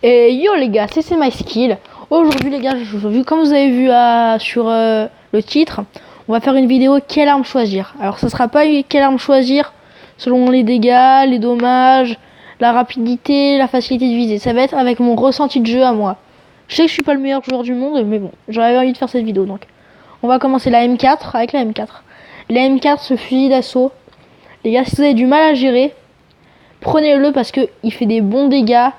Et yo les gars, c'est My Skill. Aujourd'hui les gars, comme vous avez vu sur le titre, on va faire une vidéo quelle arme choisir. Alors ça sera pas quelle arme choisir selon les dégâts, les dommages, la rapidité, la facilité de viser. Ça va être avec mon ressenti de jeu à moi. Je sais que je suis pas le meilleur joueur du monde, mais bon, j'avais envie de faire cette vidéo donc. On va commencer la M4 avec la M4. La M4, ce fusil d'assaut. Les gars, si vous avez du mal à gérer, prenez-le parce que il fait des bons dégâts.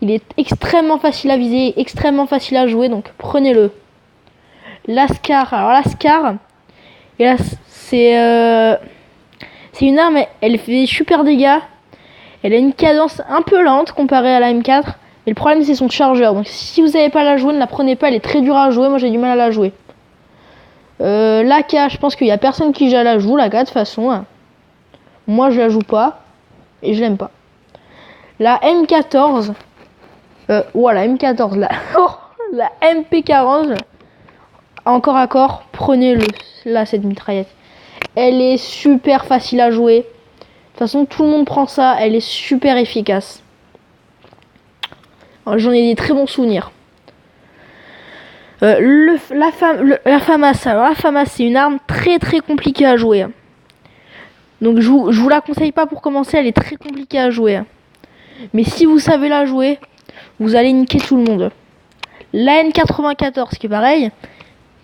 Il est extrêmement facile à viser, extrêmement facile à jouer, donc prenez-le. La Scar, alors la Scar, et là c'est une arme, elle fait des super dégâts. Elle a une cadence un peu lente comparée à la M4, mais le problème c'est son chargeur. Donc si vous savez pas la jouer, ne la prenez pas, elle est très dure à jouer. Moi j'ai du mal à la jouer. L'AK, je pense qu'il y a personne qui la joue, l'AK de toute façon. Moi je la joue pas et je l'aime pas. La M14. Voilà, M14 là. Oh, la MP40 encore à corps, prenez-le. Là, cette mitraillette. Elle est super facile à jouer. De toute façon, tout le monde prend ça. Elle est super efficace. J'en ai des très bons souvenirs. La FAMAS. Alors, la FAMAS, c'est une arme très très compliquée à jouer. Donc, je vous la conseille pas pour commencer. Elle est très compliquée à jouer. Mais si vous savez la jouer, vous allez niquer tout le monde. La N94 qui est pareil.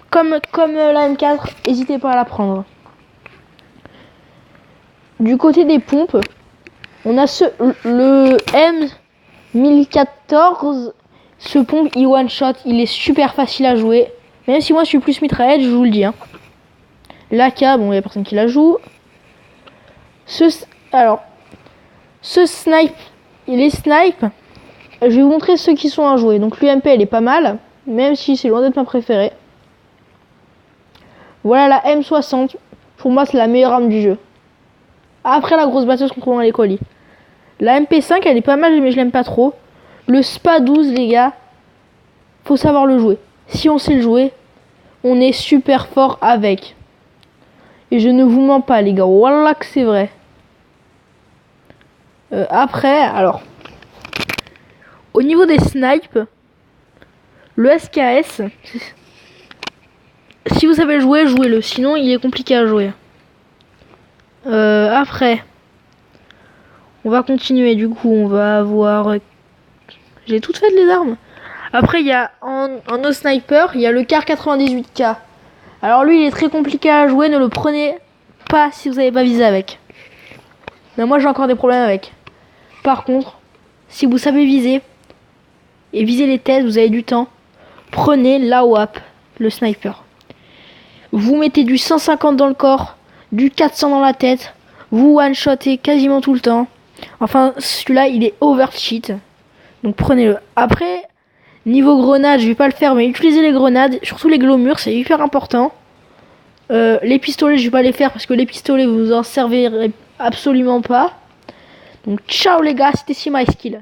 Comme la M4, n'hésitez pas à la prendre. Du côté des pompes, on a le M1014. Ce pompe, il one shot, il est super facile à jouer. Même si moi je suis plus mitraillette, je vous le dis. L'AK, bon, il n'y a personne qui la joue. Ce snipe, les snipes. Je vais vous montrer ceux qui sont à jouer. Donc l'UMP elle est pas mal, même si c'est loin d'être ma préférée. Voilà la M60. Pour moi c'est la meilleure arme du jeu. Après la grosse batteuse contre les colis. La MP5 elle est pas mal mais je l'aime pas trop. Le SPA 12 les gars, faut savoir le jouer. Si on sait le jouer, on est super fort avec. Et je ne vous mens pas les gars, voilà que c'est vrai. Après, alors... Au niveau des snipes, le SKS, si vous savez jouer, jouez-le. Sinon, il est compliqué à jouer. Après, on va continuer. Du coup, on va avoir... J'ai toutes faites les armes. Après, il y a en no sniper, il y a le CAR 98K. Alors lui, il est très compliqué à jouer. Ne le prenez pas si vous n'avez pas visé avec. Mais moi, j'ai encore des problèmes avec. Par contre, si vous savez viser... et visez les têtes, vous avez du temps, prenez la WAP, le sniper. Vous mettez du 150 dans le corps, du 400 dans la tête, vous one-shotez quasiment tout le temps. Enfin, celui-là, il est overcheat. Donc prenez-le. Après, niveau grenade, je vais pas le faire, mais utilisez les grenades, surtout les glomures, c'est hyper important. Les pistolets, je vais pas les faire parce que les pistolets, vous en servirez absolument pas. Donc ciao les gars, c'était My Skill.